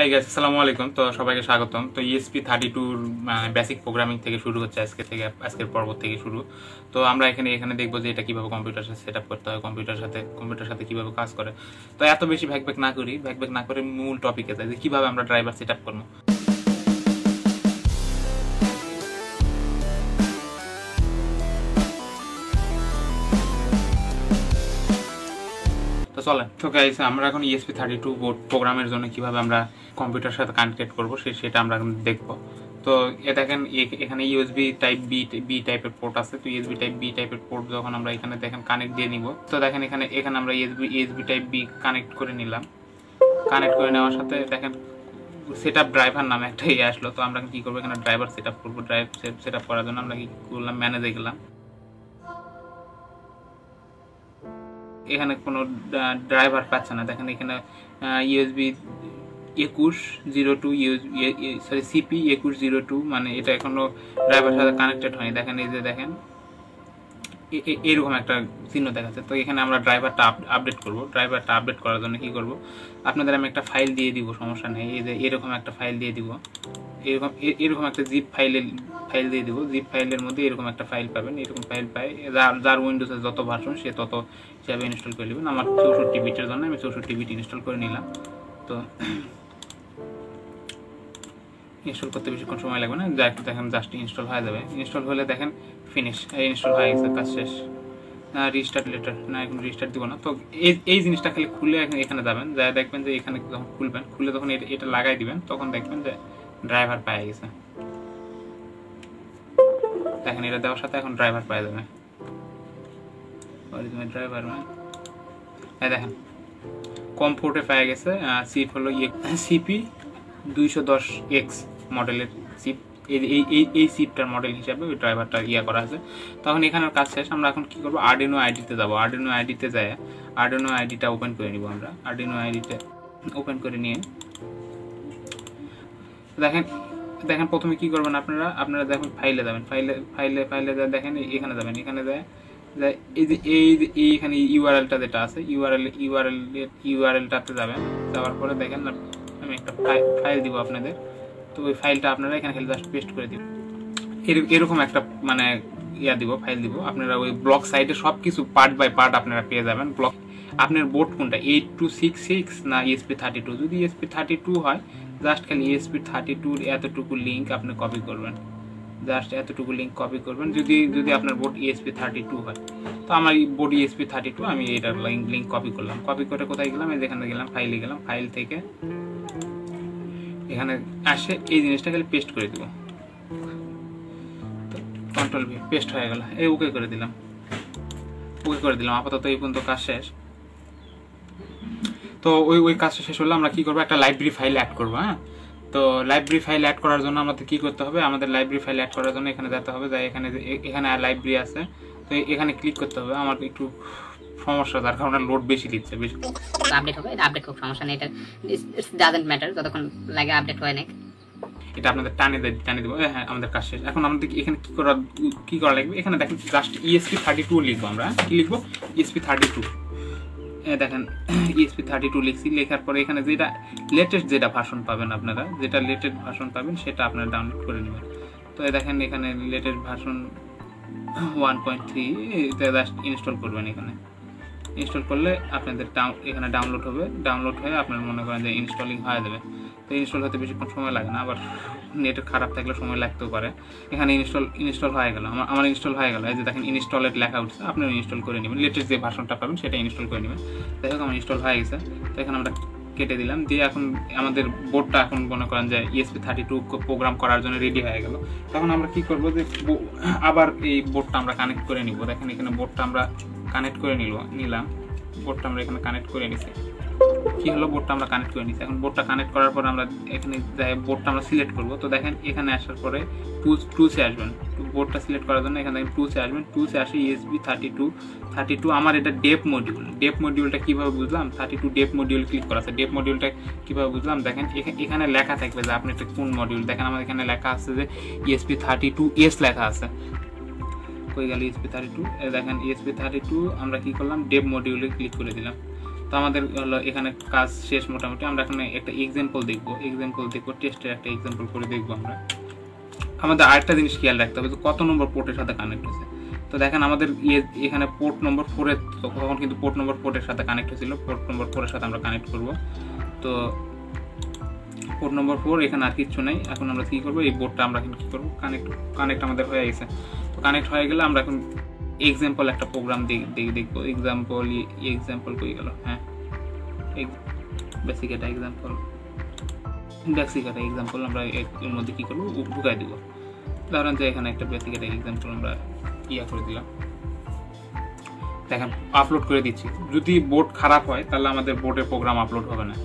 Hi guys, আসসালামু আলাইকুম। তো সবাইকে স্বাগতম। তো esp32 বেসিক প্রোগ্রামিং থেকে শুরু হচ্ছে আজকের পর্ব থেকে শুরু। তো আমরা এখানে দেখবো যে এটা কিভাবে কম্পিউটার সাথে সেটআপ করতে হয়, কম্পিউটার সাথে কিভাবে কাজ করে। তো এত বেশি ভ্যাকভ্যাক না করে মূল টপিকে যাই যে কিভাবে আমরা ড্রাইভার সেটআপ করব। তো চলেন। তো গাইস, আমরা এখন esp32 বোর্ড প্রোগ্রামের জন্য কিভাবে আমরা কম্পিউটার সাথে কানেক্ট করব সেটা আমরা এখন দেখব। তো দেখেন এখানে ইউএসবি টাইপ বি টাইপের পোর্ট আছে। তো ইউএসবি টাইপ বি টাইপের পোর্ট যখন আমরা এখানে দেখেন কানেক্ট দিয়ে নিব, তো দেখেন এখানে আমরা ইউএসবি টাইপ বি কানেক্ট করে নিলাম। কানেক্ট করে নেওয়ার সাথে দেখেন সেটআপ ড্রাইভার নামে একটা আসলো। তো আমরা কি করব, এখানে ড্রাইভার সেটআপ করব। সেটআপ করার জন্য আমরা কি করলাম, ম্যানেজে গেলাম। এখানে কোনো ড্রাইভার পাচ্ছে না। দেখেন এখানে ইউএসবি 2102 CP2102 মানে এটা এখনো ড্রাইভার সাথে কানেক্টেড হয়নি। দেখেন এই যে দেখেন এরকম একটা চিহ্ন দেখাচ্ছে। তো এখানে আমরা ড্রাইভারটা আপডেট করব। ড্রাইভারটা আপডেট করার জন্য কি করব, আপনাদের আমি একটা ফাইল দিয়ে দিব, সমস্যা নেই। এই যে এরকম একটা ফাইল দিয়ে দিব, এরকম একটা জিপ ফাইল দিয়ে দিব। জিপ ফাইলের মধ্যে এরকম একটা ফাইল পাবেন। এরকম ফাইল পাই যার উইন্ডোজের যত ভার্সন সে তত হিসাবে ইনস্টল করে নেবেন। আমার 64 বিটের জন্য আমি 64 বিট ইনস্টল করে নিলাম। তো ইনস্টল করতে বেশিক্ষণ সময় লাগবে না, দেখেন জাস্ট ইনস্টল হয়ে যাবে। ইনস্টল হলে দেখেন ফিনিশ, ইনস্টল হয়ে গেছে, কাজ শেষ। রিস্টার্ট লেটার না, এখন রিস্টার্ট দিব না। তো এই জিনিসটা খালি খুলে এখানে যাবেন, যা দেখবেন যে এখানে যখন খুলে তখন এটা লাগাই দিবেন, তখন দেখবেন যে ড্রাইভার পাওয়া গেছে। দেখেন এটা দেওয়ার সাথে এখন ড্রাইভার পাওয়া যাবে। ড্রাইভার দেখেন কমফোর্টে পাওয়া গেছে। সিপ হলো CP210x মডেলের সিপ। এই সিপটার মডেল হিসাবে ওই ড্রাইভারটা করা আছে। তখন এখানের কাজ শেষ। আমরা এখন কি করবো, আরডুইনো আইডিতে যাবো। আরডুইনো আইডিতে যায় আরডুইনো আইডিটা ওপেন করে নিব। আমরা আরডুইনো আইডিটা ওপেন করে নিয়ে দেখেন প্রথমে কি করবেন, আপনারা দেখেন ফাইলে যাবেন। ফাইলে দেখেন এখানে যাবেন। এখানে যায় এই যে এইখানে ইউআরএলটা যেটা আছে, ইউআরএলটাতে যাবেন। যাওয়ার পরে দেখেন আমি একটা ফাইল দিব আপনাদের। তো ওই ফাইলটা আপনারা এখানে খালি জাস্ট পেস্ট করে দিবেন। এরকম একটা মানে দিব, ফাইল দিব। আপনারা ওই ব্লক সাইডে সবকিছু পার্ট বাই পার্ট আপনারা পেয়ে যাবেন। ব্লক আপনার বোর্ড কোনটা, 8266 না esp32। যদি esp32 হয় জাস্ট খালি esp32 এতটুকু লিঙ্ক আপনি কপি করবেন, জাস্ট এতটুকু লিঙ্ক কপি করবেন। যদি আপনার বোর্ড esp32 হয়, তো আমার বোর্ড esp32, আমি এটার লিঙ্ক কপি করলাম। কপি করে কোথায় গেলাম, এই যেখানে গেলাম, ফাইলে গেলাম। ফাইল থেকে এখানে আসে এই জিনিসটা খালি পেস্ট করে দিব। কন্ট্রোল ভি, পেস্ট হয়ে গেল। এই ওকে করে দিলাম। আপাতত এই পর্যন্ত কাজ শেষ। তো ওই কাজটা শেষ হলে আমরা কি করবো, একটা লাইব্রেরি ফাইল অ্যাড করবো। হ্যাঁ, তো লাইব্রেরি ফাইল অ্যাড করার জন্য আমাদের কি করতে হবে, আমাদের লাইব্রেরি ফাইল অ্যাড করার জন্য এখানে যেতে হবে। যাই এখানে লাইব্রেরি আছে, তো এখানে ক্লিক করতে হবে। আমার একটু সমস্যা, যার কারণে লোড বেশি দিচ্ছে। আপডেট হবে, এটা আপডেট হোক, সমস্যা নেই। এটা ডাজন্ট ম্যাটার, যতক্ষণ লাগে আপডেট হয় না। এটা আপনাদের টানে দেবো। হ্যাঁ, আমাদের কাজ শেষ। এখন আমাদের এখানে কি করা লাগবে, এখানে দেখেন জাস্ট esp32 লিখবো। আমরা কি লিখবো, esp32। দেখেন esp32 লিখছি। লেখার পরে এখানে যেটা লেটেস্ট ভার্সন পাবেন, আপনারা যেটা লেটেস্ট ভার্সন পাবেন সেটা আপনারা ডাউনলোড করে নেবেন। তো দেখেন এখানে লেটেস্ট ভার্সন 1.3 এটা জাস্ট ইনস্টল করবেন। এখানে ইনস্টল করলে আপনাদের এখানে ডাউনলোড হয়ে আপনারা মনে করেন যে ইনস্টলিং হয়ে যাবে। তো ইনস্টল হতে বেশিক্ষণ সময় লাগে না, আবার নেট খারাপ থাকলে সময় লাগতেও পারে। এখানে ইনস্টল হয়ে গেল। আমার ইনস্টল হয়ে গেল। এই যে দেখেন ইনস্টলের লেখা উঠছে, আপনারা ইনস্টল করে নেবেন। লেটেস্ট যে ভার্সনটা পাবেন সেটা ইনস্টল করে নেবেন। যাই হোক, আমার ইনস্টল হয়ে গেছে। তো এখানে আমরা কেটে দিলাম দিয়ে এখন আমাদের বোর্ডটা এখন মনে করেন যে esp32 প্রোগ্রাম করার জন্য রেডি হয়ে গেল। তখন আমরা কি করবো, যে আবার এই বোর্ডটা আমরা কানেক্ট করে নিব। দেখেন এখানে বোর্ডটা আমরা কানেক্ট করে নিলাম। বোর্ডটা আমরা এখানে কানেক্ট করে নিছি। কি হলো, বোর্ডটা আমরা কানেক্ট করে নিচ্ছি। এখন বোর্ডটা কানেক্ট করার পর আমরা এখানে বোর্ডটা আমরা সিলেক্ট করব। তো দেখেন এখানে আসার পরে টুলসে আসবেন। বোর্ডটা সিলেক্ট করার জন্য এখানে টুলসে আসবেন। টুলসে আসে esp32। আমার এটা ডেপ মডিউলটা কিভাবে বুঝলাম, 32 ডেপ মডিউল ক্লিক করা আছে। ডেপ মডিউলটা কিভাবে বুঝলাম, দেখেন এখানে লেখা থাকবে যে আপনি এটা কোন মডিউল। দেখেন আমার এখানে লেখা আছে যে esp32s লেখা আছে। কই গেল esp32, দেখেন esp32 আমরা কি করলাম, ডেপ মডিউলে ক্লিক করে দিলাম। তো আমাদের হলো এখানে কাজ শেষ মোটামুটি। আমরা এখন একটা এক্সাম্পল দেখবো, টেস্টের একটা এক্সাম্পল করে দেখবো আমরা। আমাদের আরেকটা জিনিস খেয়াল রাখতে হবে যে কত নম্বর পোর্টের সাথে কানেক্ট হয়েছে। তো দেখেন আমাদের এখানে পোর্ট নম্বর 4 তখন কিন্তু পোর্ট নম্বর 4 এর সাথে কানেক্ট হয়েছিল, পোর্ট নম্বর 4 এর সাথে আমরা কানেক্ট করব। তো পোর্ট নম্বর 4 এখানে আর কিছু নাই। এখন আমরা কি করব, এই বোর্ডটা আমরা এখন কি করব, কানেক্ট আমাদের হয়ে গেছে। তো কানেক্ট হয়ে গেলে আমরা এখন এক্সাম্পল একটা প্রোগ্রাম দেখবো। এক্সাম্পল কই গেল, হ্যাঁ বেসিক একটা এক্সাম্পল আমরা এর মধ্যে কি করব, ঢুকাই দিব। ধরেন যে এখানে একটা বেসিক একটা এক্সাম্পল আমরা করে দিলাম। দেখেন আপলোড করে দিচ্ছি। যদি বোর্ড খারাপ হয় তাহলে আমাদের বোর্ডের প্রোগ্রাম আপলোড হবে না।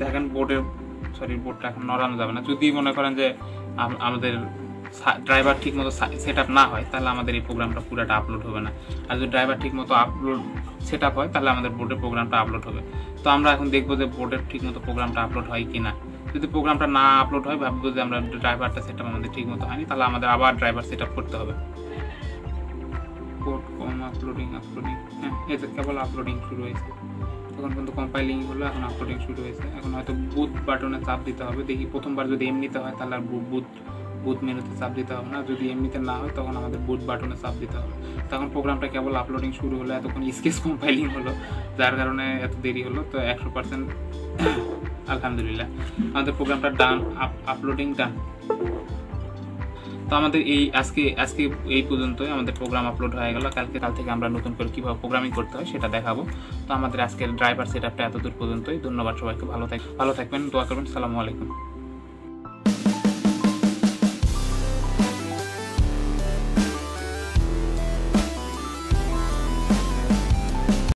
দেখেন বোর্ডটা এখন নড়ানো যাবে না। যদি মনে করেন যে আমাদের ড্রাইভার ঠিক মতো সেট আপ না হয় তাহলে আমাদের এই প্রোগ্রামটা পুরোটা আপলোড হবে না। আর যদি ড্রাইভার ঠিক মতো সেট আপ হয় তাহলে আমাদের বোর্ডের প্রোগ্রামটা আপলোড হবে। তো আমরা এখন দেখবো যে বোর্ডের ঠিক মতো প্রোগ্রামটা আপলোড হয় কি না। যদি প্রোগ্রামটা না আপলোড হয়, ভাববো যে আমরা ড্রাইভারটা সেট আপ আমাদের ঠিক মতো হয়নি, তাহলে আমাদের আবার ড্রাইভার সেট আপ করতে হবে। আপলোডিং, হ্যাঁ এই তো কেবল আপলোডিং শুরু হয়েছে। তখন কিন্তু কম্পাইলিং হলো, এখন আপলোডিং শুরু হয়েছে। এখন হয়তো বুট বাটনে চাপ দিতে হবে। দেখি প্রথমবার যদি এমনিতে হয় তাহলে আর বুট মেনুতে চাপ দিতে হবে না। যদি এমনিতে না হয় তখন আমাদের বুট বাটনে চাপ দিতে হবে। তখন প্রোগ্রামটা কেবল আপলোডিং শুরু হলো, এতক্ষণ স্কেচ কম্পাইলিং হলো, যার কারণে এত দেরি হলো। তো 100% আলহামদুলিল্লাহ আমাদের প্রোগ্রামটা ডান, আপলোডিং ডান। তো আমাদের এই আজকে এই পর্যন্তই আমাদের প্রোগ্রাম আপলোড হয়ে গেল। কাল থেকে আমরা নতুন করে কীভাবে প্রোগ্রামিং করতে হয় সেটা দেখাবো। তো আমাদের আজকের ড্রাইভার সেটআপটা এতদূর পর্যন্তই। ধন্যবাদ সবাইকে, ভালো থাকবেন, দোয়া করবেন। আসসালামু আলাইকুম।